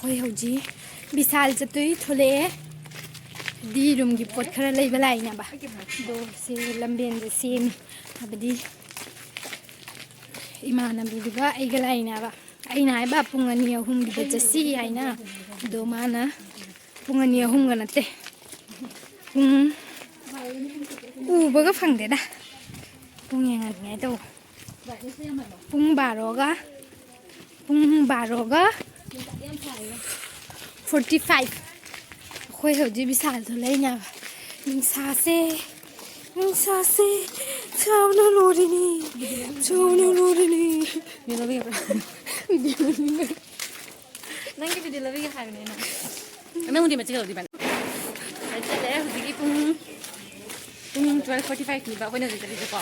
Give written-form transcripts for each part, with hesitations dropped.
Khoi hoji bisal chatui thole di room gi pot khara lei balai na ba do se lamben je sem abadi imana biduga ai galai na ba ai na ba pungani ahum gi jasi ai na do mana pungani ahum ga nate baga phang de da pung yang ngai to pung baroga 45 khoi hoji bisal thole nya nungsa se chau no lorini video labi nangi video labi ka ne na ame undi machi lo di ban ai chale hoji pung 12:45 ni ba khoi na ji tali ko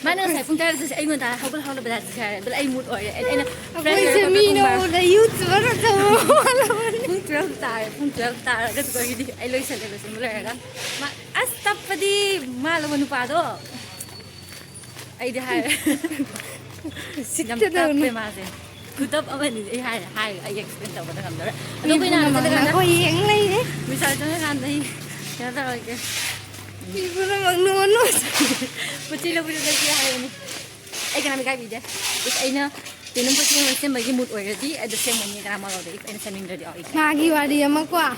mana sai pung tara sai ai ngonda hau ba da sai bel ai mood oi ai na friend se mi no da youtuber to pung 12 ta ga ko gi ai loi sai le sim le ga ma astapadi malo nu pa do ai de hai sitam ta pe ma se kutap awan ai hai ai explain ta ba da kam da no pe na ko yeng lai de mi sai ta kan dai ya da ke ibu na magnono putih lebih dari hari ini. Kena mereka video. Is aina tinum putih macam bagi mood already. Ada same ni kerana malu deh. Aina sendiri dari awal. Magi wadi ya makwa.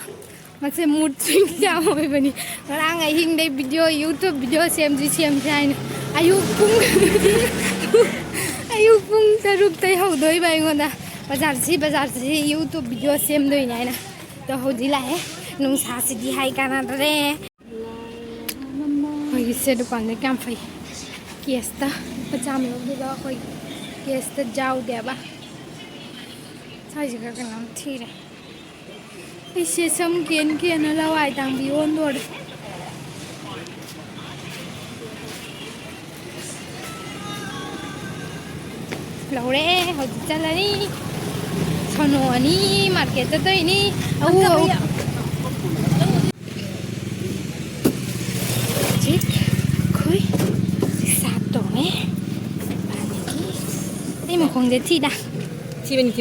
Macam mood swing jam apa bani. Orang aying deh video YouTube video same aina. Ayuk pung teruk teh hau doi bayi ngoda. Bazar si YouTube video same doi aina. Dah hau dila nung sasi di hai kanan deh. Ini dukaan ni kam fai kiesta pacham log dega koi kiesta jauh dia ba sai jaga kan nam thire ise sam kian na lawai tang bi on dor laure hoj chalani sono ani market to ini mà không để thi đã thi bên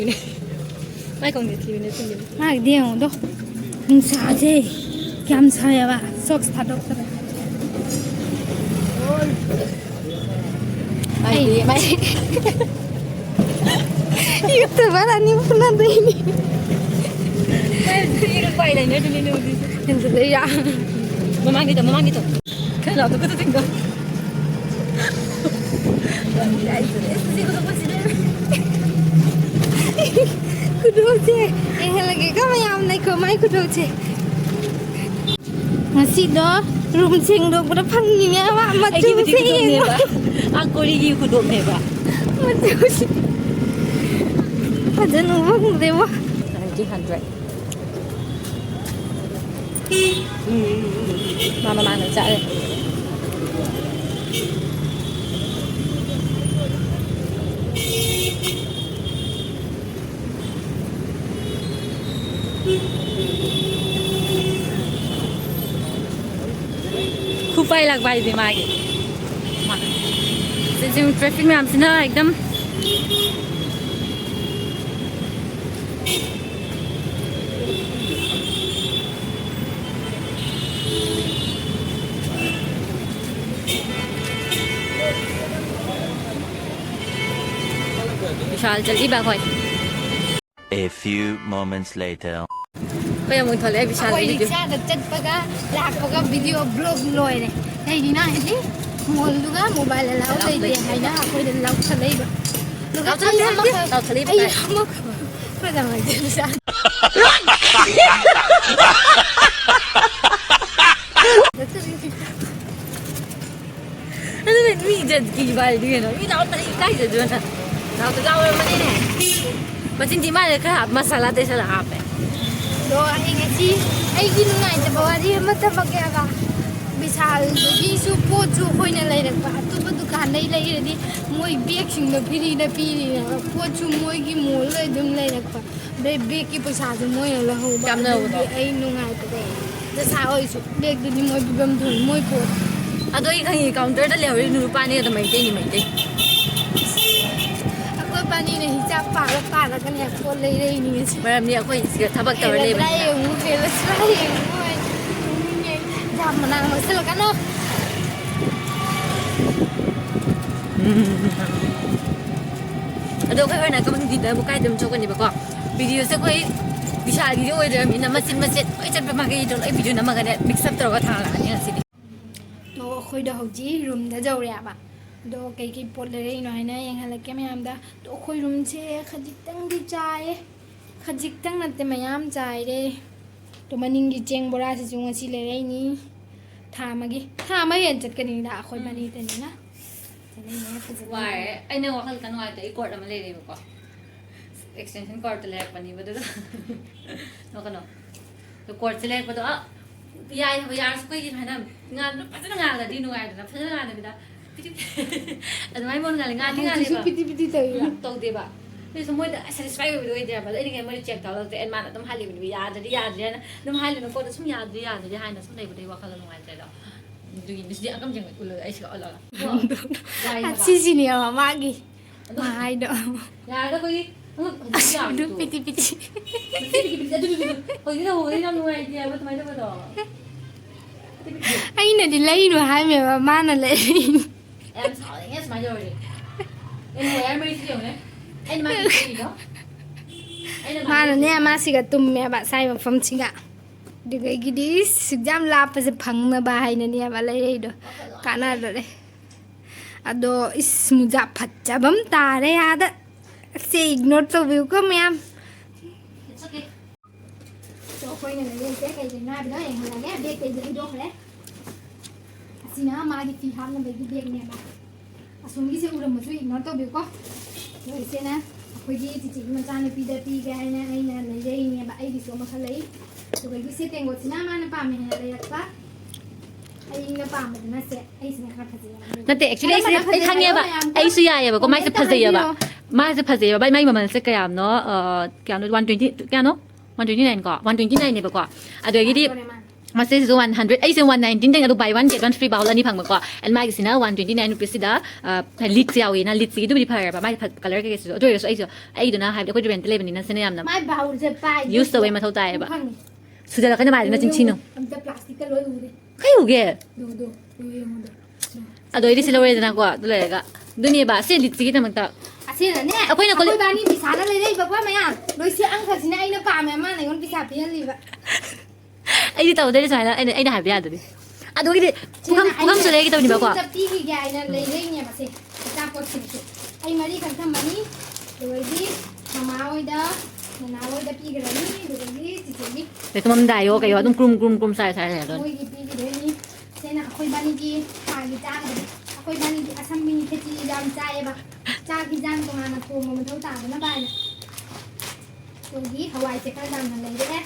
mai không để thi bên thi bên mai đi không đâu không sao chứ cam sao vậy ba sốt thật đâu bay YouTube là nhiều phần là đây nè bay quay này nữa đi đừng có đấy à mama gitu cái nào tôi có tin không kudu je lagi kami yang naik ke mai kudu je masih do room sing do pada panggil ya pak macam sih aku lagi kudu ne pak macam sih ada nombor deh pak 900 mama mana cak Kupai lag bay deh magi, jadi traffic में हमसे ना एकदम विशाल जल्दी बाग होई. A few moments later. Kaya mo thole Vishal video. Koi rickshaw chat paga lag paga video vlog loi ne. Hey dina hedi mall duga mobile lao dei de hai na koi de lao thalei ba. Lao thalei ba. Ai mak. Koi da mai Vishal. Ano ben mi jad ki bal di no. Mi lao thalei kai je jo na. Lao to gao ma ne. Macam di mana ke masalah desa lah apa? Do ai ngasi ai gi nungaite bawari mata bagya ga bisal gi su po chu khoina lai rak ba tu ba dukan lai lai ri moi bag sing na piri po chu moi gi mol lai dum lai rak ba be bag ki paisa ju moi la ho ba ai nungaite de da sa oi su bag du ni moi bigam du moi po ado i khangi counter da le ri nu pa ne da mai te ni mai te 이번에는 진짜 빠르게 꼴레이니 말합니다. 거의 지금 타박 떠올려. 플라이응 플라이응 잠만 못 쓸까노 ꯑꯗꯣ ꯑꯩꯈꯣꯏ ꯑꯣꯏꯅ ꯀꯃꯟꯗꯤꯗ ꯑꯃꯨꯛ ꯀꯥꯏꯗ ꯑꯗꯨꯝ ꯆꯣꯛꯀꯅꯦꯕꯀꯣ ꯚꯤꯗꯤꯑꯣꯁꯦ ꯑꯩꯈꯣꯏ ꯕꯤꯁꯥꯜꯒꯤꯗꯤ ꯑꯣꯏꯗ꯭ꯔꯕꯅꯤꯅ ꯃꯆꯦꯠ ꯂꯣꯏ ꯆꯠꯄ ꯃꯈꯩꯗꯣ ꯂꯣꯏ ꯚꯤꯗꯤꯑꯣ ꯅꯝꯃꯒꯅꯦ ꯃꯤꯛꯁ ꯑꯞ ꯇꯧꯔꯒ ꯊꯥꯡꯂꯛꯑꯅꯤ ꯉꯁꯤꯗꯤ 또 ꯑꯩꯈꯣꯏꯗ ꯍꯧꯖꯤꯛ ꯔꯨꯝꯗ ꯌꯧꯔꯦꯕ ꯑꯗꯣ ꯀꯩꯀꯩ ꯄꯣꯠ ꯂꯩꯔꯛꯏꯅꯣ ꯍꯥꯏꯅ ꯌꯦꯡꯍꯜꯂꯛꯀꯦ ꯃꯌꯥꯝꯗ ꯇꯣ ꯑꯩꯈꯣꯏ ꯔꯨꯝꯁꯦ ꯈꯖꯤꯛꯇꯪꯗꯤ ꯆꯥꯏꯌꯦ ꯈꯖꯤꯛꯇꯪ ꯅꯠꯇꯦ ꯃꯌꯥꯝ ꯆꯥꯏꯔꯦ ꯇꯣ ꯃꯅꯤꯡꯒꯤ ꯆꯦꯡ ꯕꯣꯔꯥꯁꯤꯁꯨ ꯉꯁꯤ ꯂꯩꯔꯛꯏꯅꯤ ꯊꯥ ꯑꯃ ꯍꯦꯟ ꯆꯠꯀꯅꯤꯗ ꯑꯩꯈꯣꯏ ꯃꯅꯤꯗꯅꯤꯅ ꯋꯥꯔꯦ ꯑꯩꯅ ꯋꯥꯈꯜ ꯈꯔ ꯅꯨꯡꯉꯥꯏꯇꯦ ꯑꯩ ꯀꯣꯔꯠ ꯑꯃ ꯂꯩꯔꯦꯕꯀꯣ ꯑꯦꯛꯁꯇꯦꯟꯁꯟ ꯀꯣꯔꯠꯇ ꯂꯩꯔꯛꯄꯅꯦꯕ ꯑꯗꯨꯗ ꯀꯩꯅꯣ ꯀꯣꯔꯠꯁꯦ ꯂꯩꯔꯛꯄꯗꯣ ꯌꯥꯏ ꯍꯥꯏꯕ ꯌꯥꯔꯁꯨ ꯀꯩꯒꯤꯅꯣ ꯍꯥꯏꯅ ꯉꯥꯟꯗꯣ ꯐꯖꯅ ꯉꯥꯜꯂꯗꯤ ꯅꯨꯡꯉꯥꯏꯗꯅ ꯐꯖꯅ ꯉꯥꯟꯗꯕꯤꯗ ꯑꯗꯨꯃꯥꯏꯅ ꯃꯣꯟ ꯉꯥꯜꯂꯤ ꯉꯥꯟꯗꯤ ꯉꯥꯜꯂꯦꯕ ꯄꯤꯇꯤ ꯇꯧꯏꯔꯥ ꯇꯧꯗꯦꯕ ꯑꯗꯨꯁꯨ ꯃꯣꯏꯗ ꯁꯦꯇꯤꯁꯐꯥꯏ ꯑꯣꯏꯕꯗꯣ ꯑꯣꯏꯗꯦꯕ ꯑꯗꯣ ꯑꯩꯅ ꯃꯣꯏꯗ ꯆꯦꯛ ꯇꯧꯔꯛꯇꯦ ꯑꯩ ꯃꯥꯅ ꯑꯗꯨꯝ ꯍꯥꯏꯜꯂꯤꯕꯅꯦꯕ ꯌꯥꯗ꯭ꯔꯗꯤ ꯍꯥꯏꯅ ꯑꯗꯨꯝ ꯍꯥꯏꯜꯂꯤꯕ ꯄꯣꯠꯇꯣ ꯁꯨꯝ ꯌꯥꯗ꯭ꯔꯗꯤ ꯍꯥꯏꯅ ꯁꯨꯝ ꯂꯩꯕꯗꯩ ꯋꯥꯈꯜꯗ ꯅꯨꯡꯉꯥꯏꯇ꯭ꯔꯦꯗꯣ ꯑꯗꯨꯒꯤ ꯉꯁꯤꯗꯤ ꯑꯀꯝ ꯆꯦꯡ ꯎꯜꯂꯒ ꯑꯩꯁꯤꯒ ꯑꯣꯜꯂꯒ ꯑꯁꯤꯁꯤꯅꯦꯕ ꯃꯥꯒꯤ ꯃꯥꯏꯗꯣ ꯌꯥꯔꯒ ꯑꯩꯈꯣꯏꯒꯤ ꯑꯗꯨ ꯄꯤꯇꯤ ꯍꯧꯖꯤꯛ ꯇꯧꯕꯗꯤ ꯌꯥꯝ ꯅꯨꯡꯉꯥꯏꯇꯦ ꯍꯥꯏꯕ ꯑꯗꯨꯃꯥꯏꯅ ꯇꯧꯕꯗꯣ ꯑꯩꯅꯗꯤ ꯂꯩꯅꯨ ꯍꯥꯏꯃꯦꯕ ꯃꯥꯅ ꯂꯩꯔꯤꯅꯤ ꯌꯥꯝ ꯁꯥꯎꯅꯤꯡꯉꯦ ꯁꯨꯃꯥꯏꯅ ꯇꯧꯔꯗꯤ ꯑꯩꯅ ꯋꯥꯌꯔ ꯃꯔꯤꯁꯤ ꯌꯦꯡꯉꯨꯅꯦ ꯑꯩꯅ ꯃꯥꯒꯤ ꯀꯩꯅꯣ ꯃꯥꯅꯅꯦ ꯃꯥꯁꯤꯒ ꯇꯨꯝꯃꯦꯕ ꯁꯥꯏ ꯃꯐꯝꯁꯤꯒ ꯑꯗꯨꯗꯒꯤꯗꯤ ꯌꯥꯝ ꯂꯥꯞꯄꯁꯦ ꯐꯪꯅꯕ ꯍꯥꯏꯅꯅꯦꯕ ꯂꯩꯔꯛꯏꯗꯣ ꯀꯥꯟꯅꯗ꯭ꯔꯦ ꯑꯗꯣ ꯏꯁ ꯃꯨꯖꯥ ꯐꯖꯕ ꯑꯃ ꯇꯥꯔꯦ ꯑꯥꯗ ꯁꯦ ꯏꯒꯅꯣꯔ ꯇꯧꯕꯤꯌꯨꯀꯣ ꯃꯌꯥꯝ ꯑꯩꯈꯣꯏꯅ ꯂꯩꯔꯛꯏꯁꯦ ꯀꯩꯀꯩꯅꯣ ꯍꯥꯏꯕꯗꯣ ꯌꯦꯡꯍꯜꯂꯒꯦ ꯕꯦꯒꯇꯩꯗꯤ ꯍꯩꯗꯣꯛꯈ꯭ꯔꯦ ꯑꯁꯤꯅ ꯃꯥꯒꯤ ꯐꯤ ꯍꯥꯞꯅꯕꯒꯤ ꯕꯦꯒꯅꯦꯕ ꯑꯁꯣꯝꯒꯤꯁꯦ ꯎꯔꯝꯃꯁꯨ ꯏꯒꯅꯣꯔ ꯇꯧꯕꯤꯌꯨꯀꯣ ꯂꯣꯏꯁꯦꯅ ꯑꯩꯈꯣꯏꯒꯤ ꯆꯤꯆꯦꯒꯤ ꯃꯆꯥꯅꯨꯄꯤꯗ ꯄꯤꯒꯦ ꯍꯥꯏꯅ ꯑꯩꯅ ꯂꯩꯔꯛꯏꯅꯦꯕ ꯑꯩꯒꯤꯁꯨ ꯑꯃꯈꯛ ꯂꯩ ꯑꯗꯨꯒ ꯁꯤ ꯇꯦꯡꯒꯣꯠꯁꯤꯅ ꯃꯥꯅ ꯄꯥꯝꯃꯦ ꯍꯥꯏꯅ ꯂꯩꯔꯛꯄ ꯑꯩꯅ ꯄꯥꯝꯕꯗꯨꯅ ꯁꯦ ꯑꯩꯁꯤꯅ ꯈꯔ ꯐꯖꯩ ꯅꯠꯇꯦ ꯑꯦꯛꯆꯨꯑली ꯑꯩ ꯈꯪꯉꯦꯕ ꯑꯩꯁꯨ ꯌꯥꯏꯑꯕꯀꯣ ꯃꯥꯏꯁꯦ ꯐꯖꯩꯑꯕ ꯃꯥꯁꯦ ꯐꯖꯩꯑꯕ ꯃꯥꯏ ꯃꯃꯜꯁꯦ ꯀꯌꯥꯝꯅꯣ ꯀꯌꯥꯅꯣ 120 ꯀꯌꯥꯅꯣ 129 ꯀꯣ 129ꯅꯦꯕꯀꯣ ꯑꯗꯒꯤꯗꯤ ꯃꯁꯤꯁꯤꯁꯨ 100 ꯑꯩꯁꯦ 119 ꯑꯗꯨ ꯕꯥꯏ 1 ꯒꯦꯠ 1 ꯐ꯭ꯔꯤ ꯕꯥꯎꯜ ꯑꯅꯤ ꯐꯪꯕꯀꯣ ꯑꯦꯟ ꯃꯥꯒꯤꯁꯤꯅ 129 ꯔꯨꯄꯤꯁꯁꯤꯗ ꯂꯤꯠꯁ ꯌꯥꯎꯋꯤꯅ ꯂꯤꯠꯁꯤꯒꯤꯗꯨꯕꯨꯗꯤ ꯐꯔꯦꯕ ꯃꯥꯒꯤ ꯀꯂꯔ ꯀꯩꯀꯩꯁꯤꯁꯨ ꯑꯗꯨ ꯑꯣꯏꯔꯁꯨ ꯑꯩꯗꯨꯅ ꯍꯥꯏꯕꯗꯤ ꯑꯩꯈꯣꯏ ꯔꯦꯟꯇ ꯂꯩꯕꯅꯤꯅ ꯁꯤꯅ ꯌꯥꯝꯅ ꯃꯥꯏ ꯕꯥꯎꯜꯁꯦ ꯄꯥꯏ ꯌꯨꯁ ꯇꯧꯕꯩ ꯃꯊꯧ ꯇꯥꯏꯌꯦꯕ ꯁꯨꯖꯜꯂꯛꯀꯅꯤ ꯃꯥꯜꯂꯦ ꯆꯤꯡꯁꯤꯅꯨ ꯑꯝꯇ ꯄ꯭ꯂꯥꯁꯇꯤꯛꯀ ꯂꯣꯏ ꯎꯔꯦ ꯀꯩ ꯎꯒꯦ ꯗꯣ ꯌꯦꯡꯉꯣ ꯑꯗꯣ ꯑꯩꯗꯤ ꯁꯤ ꯂꯧꯔꯦꯗꯅꯀꯣ ꯑꯗꯨ ꯂꯩꯔꯒ ꯑꯗꯨꯅꯦꯕ ꯁꯤ ꯂꯤꯠꯁꯤꯒꯤꯗꯃꯛꯇ ꯑꯁꯤꯅꯅꯦ ꯑꯩꯈꯣꯏ ꯕꯥꯅꯤ ꯄꯩꯁꯥꯅ ꯂꯩꯔꯛꯏꯕꯀꯣ ꯃꯌꯥꯝ ꯂꯣꯏꯁꯤ ꯑꯪꯈꯛꯁꯤꯅ ꯑꯩꯅ ꯄꯥꯝꯃꯦ ꯃꯥꯅ ꯑꯩꯉꯣꯟꯗ ꯄꯩꯁꯥ ꯄꯤꯍꯜꯂꯤꯕ ꯑꯩꯗꯤ ꯇꯧꯗꯣꯏꯅꯦ ꯁꯨꯃꯥꯏꯅ ꯑꯩꯅ ꯍꯥꯏꯕ ꯌꯥꯗꯗꯤ ꯑꯗꯨꯒꯤꯗꯤ ꯄꯨꯈꯝꯁꯨ ꯂꯩꯒꯦ ꯇꯧꯅꯤꯕꯀꯣ ꯄꯤꯈꯤꯒꯦ ꯍꯥꯏꯅ ꯂꯩꯔꯛꯏꯅꯦꯕ ꯁꯦ ꯑꯆꯥꯄꯣꯠꯁꯤꯡꯁꯦ ꯑꯩ ꯃꯔꯤꯈꯛ ꯊꯝꯃꯅꯤ ꯑꯗꯨꯗꯒꯤ ꯃꯃꯥ ꯍꯣꯏꯗ ꯅꯅꯥ ꯍꯣꯏꯗ ꯄꯤꯈ꯭ꯔꯅꯤ ꯑꯗꯨꯗꯒꯤ ꯆꯤꯆꯦꯒꯤ ꯇꯨꯝꯃꯝꯗꯥꯏꯌꯣ ꯀꯩꯌꯣ ꯑꯗꯨꯝ ꯀ꯭ꯔꯨꯝ ꯁꯥꯏ ꯂꯩꯔꯗꯣꯏꯅꯤ ꯃꯣꯏꯒꯤ ꯄꯤꯈꯤꯗꯣꯏꯅꯤ ꯁꯤꯅ ꯑꯩꯈꯣꯏ ꯕꯥꯅꯤꯒꯤ ꯊꯥꯒꯤ ꯆꯥꯒꯗꯕ ꯑꯩꯈꯣꯏ ꯕꯥꯅꯤꯒꯤ ꯑꯁꯝꯕꯤꯅꯤ ꯈꯦꯆꯤ ꯌꯥꯝ ꯆꯥꯏꯌꯦꯕ ꯆꯥꯛ ꯌꯦꯟꯖꯥꯡ ꯇꯣꯉꯥꯟꯅ ꯊꯣꯡꯕ ꯃꯊꯧ ꯇꯥꯗꯅꯕ ꯍꯥꯏꯅ ꯑꯩꯈꯣꯏꯒꯤ ꯍꯋꯥꯏꯁꯦ ꯈꯔ ꯌꯥꯝꯅ ꯂꯩꯔꯛꯑꯦ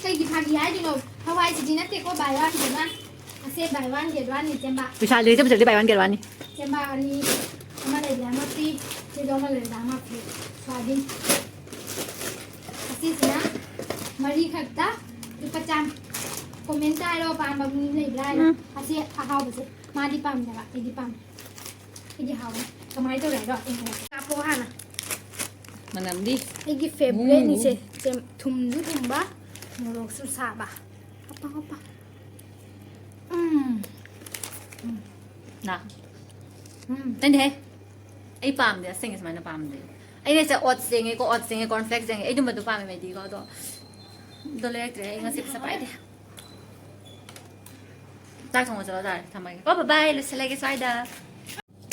ꯀꯩꯒꯤ ꯐꯥꯒꯤ ꯍꯥꯏꯗꯣꯏꯅꯣ ꯍꯋꯥꯏꯁꯤꯗꯤ ꯅꯠꯇꯦꯀꯣ ꯕꯥꯏ ꯋꯥꯟ ꯒꯦꯠ ꯋꯥꯟ ꯑꯁꯦ ꯕꯥꯏ ꯋꯥꯟ ꯒꯦꯠ ꯋꯥꯟꯅꯤ ꯆꯦꯡꯕꯥ ꯄꯩꯁꯥ ꯂꯩꯔꯤꯁꯦ ꯄꯩꯁꯥꯗꯤ ꯕꯥꯏ ꯋꯥꯟ ꯒꯦꯠ ꯋꯥꯟꯅꯤ ꯆꯦꯡꯕꯥ ꯑꯅꯤ ꯑꯃ ꯂꯩꯕꯗ ꯑꯃ ꯐ꯭ꯔꯤ ꯁꯤꯗ ꯑꯃ ꯂꯩꯕꯗ ꯑꯃ ꯐ꯭ꯔꯤ ꯁ꯭ꯋꯥꯗꯤꯟ ꯑꯁꯤꯁꯤꯅ ꯃꯔꯤꯈꯛꯇ ꯂꯨꯄꯥ ꯆꯥꯝꯃ ꯀꯣꯃꯦꯟꯇ ꯍꯥꯏꯔꯣ ꯄꯥꯝꯕ ꯃꯤ ꯂꯩꯕ꯭ꯔꯥ ꯍꯥꯏꯅ ꯑꯁꯤ ꯑꯍꯥꯎꯕꯁꯦ ꯃꯥꯗꯤ ꯄꯥꯝꯗꯕ ꯑꯩꯗꯤ ꯄꯥꯝꯃꯦ ꯑꯩꯗꯤ ꯍꯥꯎꯋꯦ ꯀꯃꯥꯏꯅ ꯇꯧꯔꯦ ꯍꯥꯏꯔꯣ ꯀꯥꯞꯄꯣ ꯍꯥꯟꯅ ꯃꯅꯝꯗꯤ ꯑꯩꯒꯤ ꯐꯦꯚꯔꯦꯠꯅꯤꯁꯦ ꯊꯨꯝꯁꯨ ꯊꯨꯝꯕ ꯃꯣꯔꯣꯛꯁꯨ ꯁꯥꯕ ꯍoppa ꯅ ꯅꯪꯗꯤ ꯑꯩ ꯄꯥꯝꯗꯦ ꯑꯁꯦꯡꯒꯤ ꯁꯨꯃꯥꯏꯅ ꯄꯥꯝꯗꯦ ꯑꯩꯅꯁꯦ ꯑꯣꯠꯁ ꯆꯦꯡꯉꯦ ꯀꯣꯔꯟꯐ꯭ꯂꯦꯛꯁ ꯆꯦꯡꯉꯦ ꯑꯩꯗꯨꯝꯕꯗꯣ ꯄꯥꯝꯃꯦ ꯃꯩꯗꯤꯀꯣ ꯑꯗꯣ ꯂꯩꯔꯛꯇ꯭ꯔꯦ ꯑꯩ ꯉꯁꯤ ꯄꯩꯁꯥ ꯄꯥꯏꯗꯦ ꯆꯥꯛ ꯊꯣꯡꯕ ꯆꯠꯂ ꯇꯥꯔꯦ ꯊꯝꯃꯒꯦ ꯀꯣ ꯕꯥꯏ ꯂꯣꯏꯁꯤꯜꯂꯒꯦ ꯁ꯭ꯋꯥꯏꯗ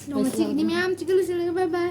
ꯅꯣꯡꯃ ꯆꯤꯛꯅꯤ ꯃꯌꯥꯝ ꯆꯤꯛꯀ ꯂꯣꯏꯁꯤꯜꯂꯒ ꯕꯥꯏ ꯕꯥꯏ